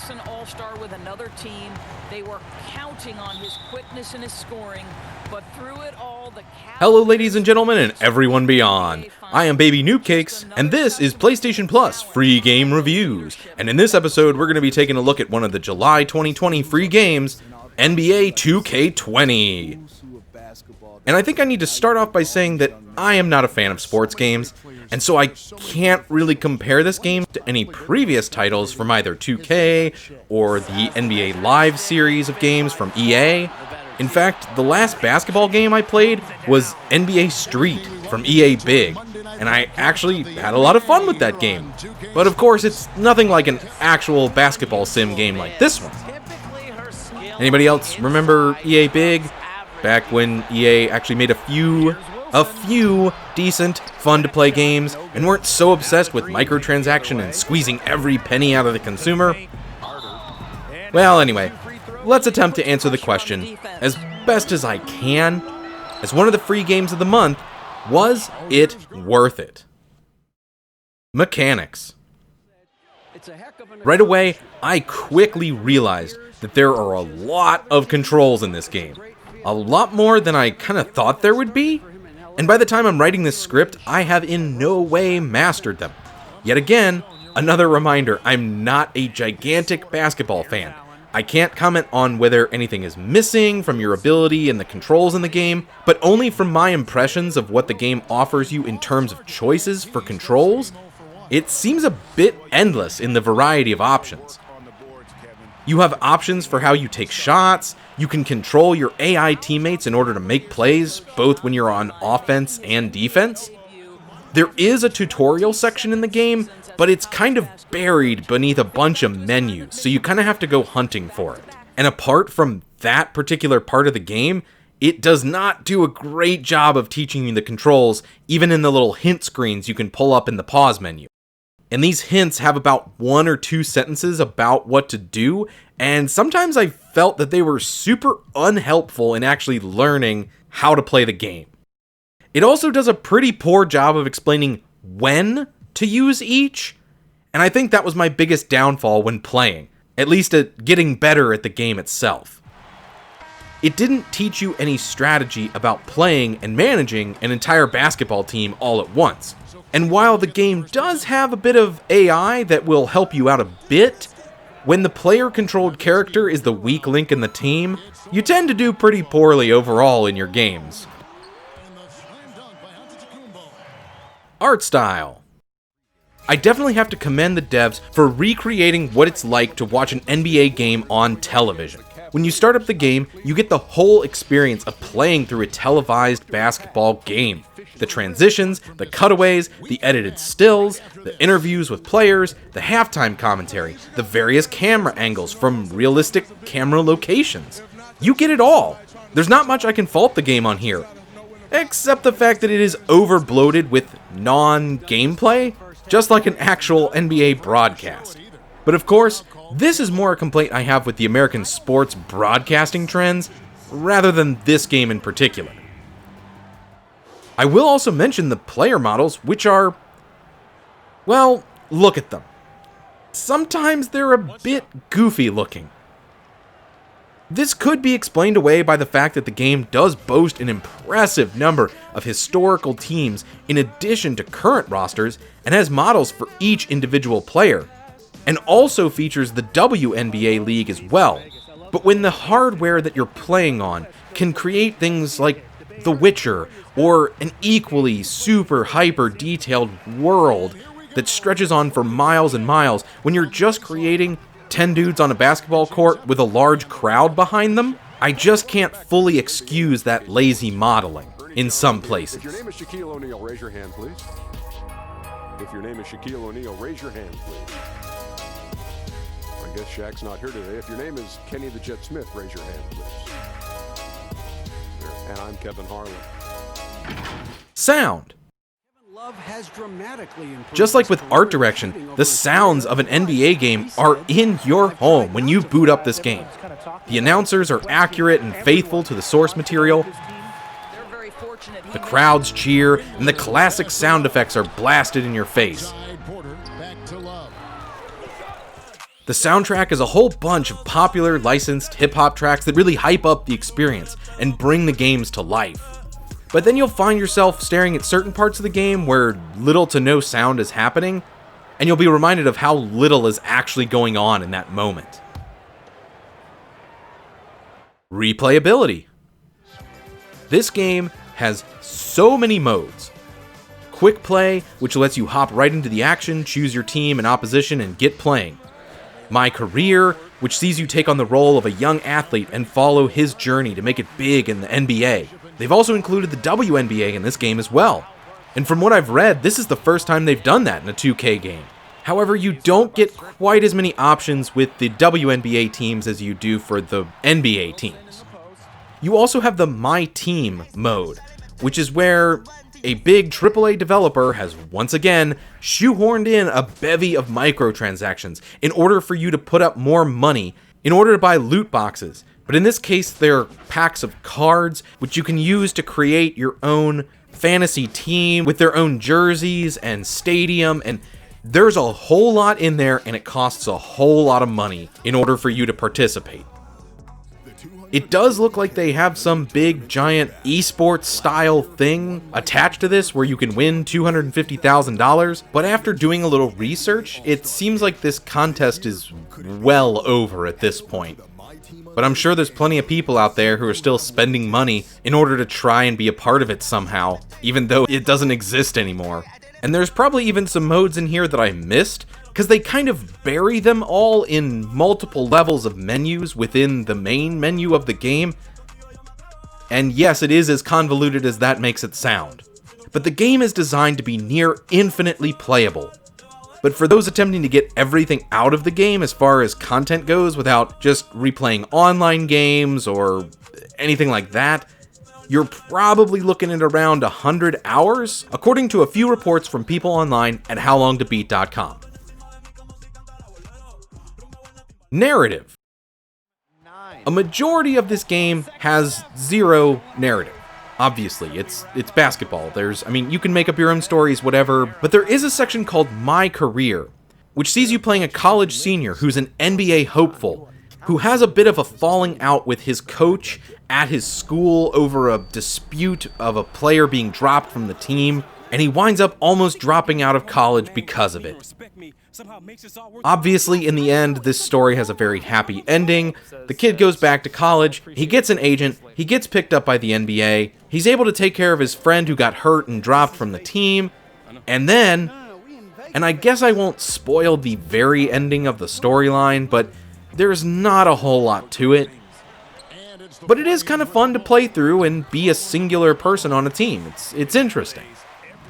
just an all-star with another team. They were counting on his quickness and his scoring, but through it all, the Hello ladies and gentlemen and everyone beyond. I am BabyNoobCakes, and this is PlayStation Plus free game reviews. And in this episode, we're going to be taking a look at one of the July 2020 free games, NBA 2K20. And I think I need to start off by saying that I am not a fan of sports games, and so I can't really compare this game to any previous titles from either 2K or the NBA Live series of games from EA. In fact, the last basketball game I played was NBA Street from EA Big, and I actually had a lot of fun with that game. But of course, it's nothing like an actual basketball sim game like this one. Anybody else remember EA Big? Back when EA actually made a few decent, fun-to-play games and weren't so obsessed with microtransaction and squeezing every penny out of the consumer? Well, anyway, let's attempt to answer the question as best as I can. As one of the free games of the month, was it worth it? Mechanics. Right away, I quickly realized that there are a lot of controls in this game. A lot more than I kind of thought there would be. And by the time I'm writing this script, I have in no way mastered them. Yet again, another reminder, I'm not a gigantic basketball fan. I can't comment on whether anything is missing from your ability and the controls in the game, but only from my impressions of what the game offers you in terms of choices for controls. It seems a bit endless in the variety of options. You have options for how you take shots, you can control your AI teammates in order to make plays, both when you're on offense and defense. There is a tutorial section in the game, but it's kind of buried beneath a bunch of menus, so you kind of have to go hunting for it. And apart from that particular part of the game, it does not do a great job of teaching you the controls, even in the little hint screens you can pull up in the pause menu. And these hints have about 1 or 2 sentences about what to do, and sometimes I felt that they were super unhelpful in actually learning how to play the game. It also does a pretty poor job of explaining when to use each, and I think that was my biggest downfall when playing, at least at getting better at the game itself. It didn't teach you any strategy about playing and managing an entire basketball team all at once. And while the game does have a bit of AI that will help you out a bit, when the player-controlled character is the weak link in the team, you tend to do pretty poorly overall in your games. Art style. I definitely have to commend the devs for recreating what it's like to watch an NBA game on television. When you start up the game, you get the whole experience of playing through a televised basketball game. The transitions, the cutaways, the edited stills, the interviews with players, the halftime commentary, the various camera angles from realistic camera locations. You get it all. There's not much I can fault the game on here, except the fact that it is over-bloated with non-gameplay, just like an actual NBA broadcast. But of course, this is more a complaint I have with the American sports broadcasting trends, rather than this game in particular. I will also mention the player models, which are, well, look at them. Sometimes they're a bit goofy looking. This could be explained away by the fact that the game does boast an impressive number of historical teams in addition to current rosters, and has models for each individual player, and also features the WNBA League as well. But when the hardware that you're playing on can create things like The Witcher, or an equally super hyper detailed world that stretches on for miles and miles, when you're just creating 10 dudes on a basketball court with a large crowd behind them, I just can't fully excuse that lazy modeling in some places. If your name is Shaquille O'Neal, raise your hand, please. If your name is Shaquille O'Neal, raise your hand, please. I guess Shaq's not here today. If your name is Kenny the Jet Smith, raise your hand, please. And I'm Kevin Harlan. Sound. Just like with art direction, the sounds of an NBA game are in your home when you boot up this game. The announcers are accurate and faithful to the source material. The crowds cheer, and the classic sound effects are blasted in your face. The soundtrack is a whole bunch of popular licensed hip-hop tracks that really hype up the experience and bring the games to life. But then you'll find yourself staring at certain parts of the game where little to no sound is happening, and you'll be reminded of how little is actually going on in that moment. Replayability. This game has so many modes. Quick play, which lets you hop right into the action, choose your team and opposition, and get playing. My Career, which sees you take on the role of a young athlete and follow his journey to make it big in the NBA. They've also included the WNBA in this game as well. And from what I've read, this is the first time they've done that in a 2K game. However, you don't get quite as many options with the WNBA teams as you do for the NBA teams. You also have the My Team mode, which is where a big AAA developer has once again shoehorned in a bevy of microtransactions in order for you to put up more money in order to buy loot boxes. But in this case, they're packs of cards which you can use to create your own fantasy team with their own jerseys and stadium, and there's a whole lot in there, and it costs a whole lot of money in order for you to participate. It does look like they have some big giant esports style thing attached to this where you can win $250,000, but after doing a little research, it seems like this contest is well over at this point. But I'm sure there's plenty of people out there who are still spending money in order to try and be a part of it somehow, even though it doesn't exist anymore. And there's probably even some modes in here that I missed, because they kind of bury them all in multiple levels of menus within the main menu of the game. And yes, it is as convoluted as that makes it sound. But the game is designed to be near infinitely playable. But for those attempting to get everything out of the game as far as content goes without just replaying online games or anything like that, you're probably looking at around 100 hours, according to a few reports from people online at howlongtobeat.com. Narrative. A majority of this game has zero narrative. Obviously, it's basketball. You can make up your own stories, whatever, but there is a section called My Career, which sees you playing a college senior who's an NBA hopeful, who has a bit of a falling out with his coach at his school over a dispute of a player being dropped from the team, and he winds up almost dropping out of college because of it. Obviously, in the end, this story has a very happy ending. The kid goes back to college, he gets an agent, he gets picked up by the NBA, he's able to take care of his friend who got hurt and dropped from the team, and then, and I guess I won't spoil the very ending of the storyline, but there's not a whole lot to it. But it is kind of fun to play through and be a singular person on a team. It's interesting.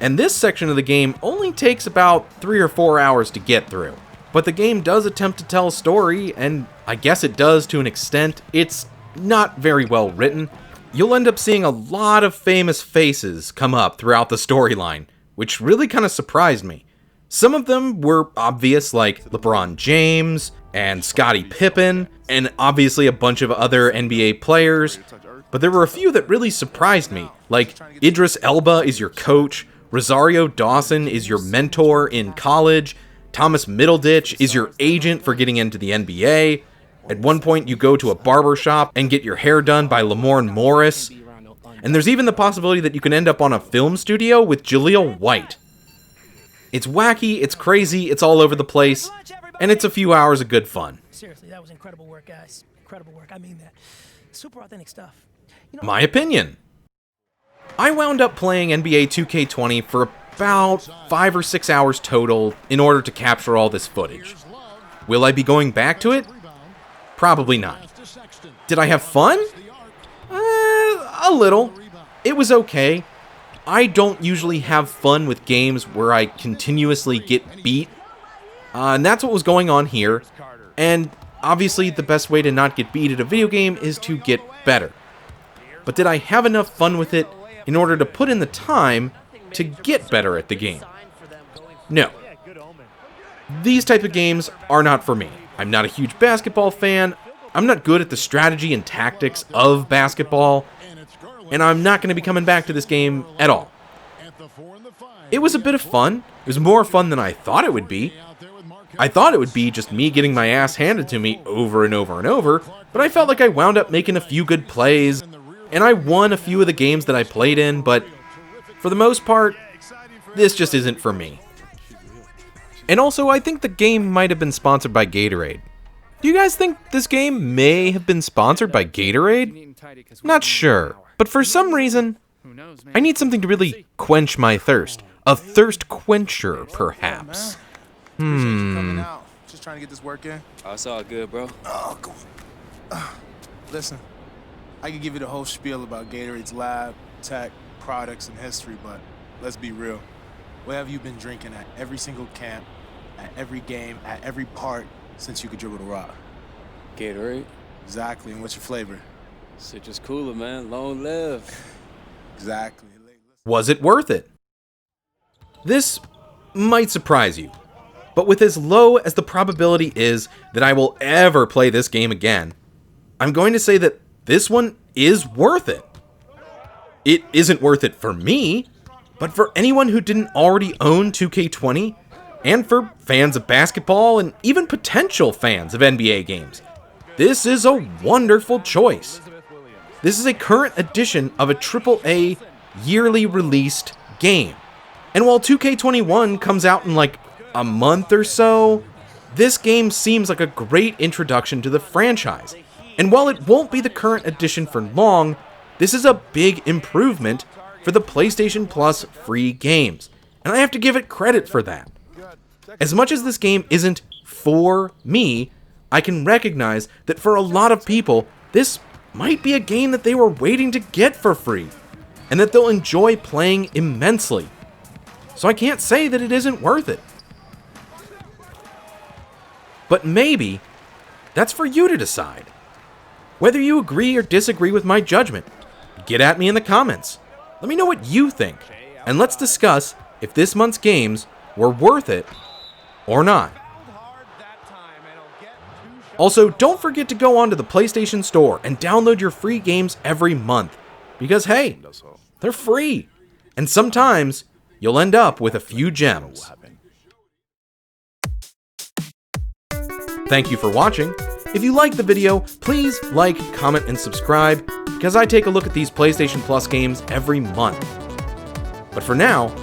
And this section of the game only takes about 3 or 4 hours to get through. But the game does attempt to tell a story, and I guess it does to an extent. It's not very well written. You'll end up seeing a lot of famous faces come up throughout the storyline, which really kind of surprised me. Some of them were obvious, like LeBron James and Scottie Pippen, and obviously a bunch of other NBA players. But there were a few that really surprised me, like Idris Elba is your coach, Rosario Dawson is your mentor in college, Thomas Middleditch is your agent for getting into the NBA. At one point, you go to a barber shop and get your hair done by Lamorne Morris. And there's even the possibility that you can end up on a film studio with Jaleel White. It's wacky, it's crazy, it's all over the place, and it's a few hours of good fun. Seriously, that was incredible work, guys. Incredible work. I mean that. Super authentic stuff. My opinion. I wound up playing NBA 2K20 for about 5 or 6 hours total in order to capture all this footage. Will I be going back to it? Probably not. Did I have fun? A little. It was okay. I don't usually have fun with games where I continuously get beat, and that's what was going on here. And obviously the best way to not get beat at a video game is to get better. But did I have enough fun with it in order to put in the time to get better at the game? No. These type of games are not for me. I'm not a huge basketball fan, I'm not good at the strategy and tactics of basketball, and I'm not going to be coming back to this game at all. It was a bit of fun. It was more fun than I thought it would be. I thought it would be just me getting my ass handed to me over and over and over, but I felt like I wound up making a few good plays, and I won a few of the games that I played in, but for the most part, this just isn't for me. And also, I think the game might have been sponsored by Gatorade. Do you guys think this game may have been sponsored by Gatorade? Not sure, but for some reason, I need something to really quench my thirst. A thirst quencher, perhaps. Just trying to get this work in. Oh, it's all good, bro. Oh, go. Listen, I could give you the whole spiel about Gatorade's lab, tech, products, and history, but let's be real. What have you been drinking at every single camp, at every game, at every part since you could dribble the rock? Gatorade. Exactly, and what's your flavor? Citrus cooler, man. Long live. Exactly. Was it worth it? This might surprise you, but with as low as the probability is that I will ever play this game again, I'm going to say that this one is worth it. It isn't worth it for me, but for anyone who didn't already own 2K20, and for fans of basketball and even potential fans of NBA games, this is a wonderful choice. This is a current edition of a AAA yearly released game. And while 2K21 comes out in like a month or so, this game seems like a great introduction to the franchise. And while it won't be the current edition for long, this is a big improvement for the PlayStation Plus free games. And I have to give it credit for that. As much as this game isn't for me, I can recognize that for a lot of people, this might be a game that they were waiting to get for free, and that they'll enjoy playing immensely. So I can't say that it isn't worth it. But maybe that's for you to decide. Whether you agree or disagree with my judgment, get at me in the comments. Let me know what you think, and let's discuss if this month's games were worth it or not. Also, don't forget to go onto the PlayStation Store and download your free games every month. Because hey, they're free. And sometimes, you'll end up with a few gems. Thank you for watching. If you liked the video, please like, comment, and subscribe, because I take a look at these PlayStation Plus games every month. But for now,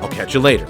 I'll catch you later.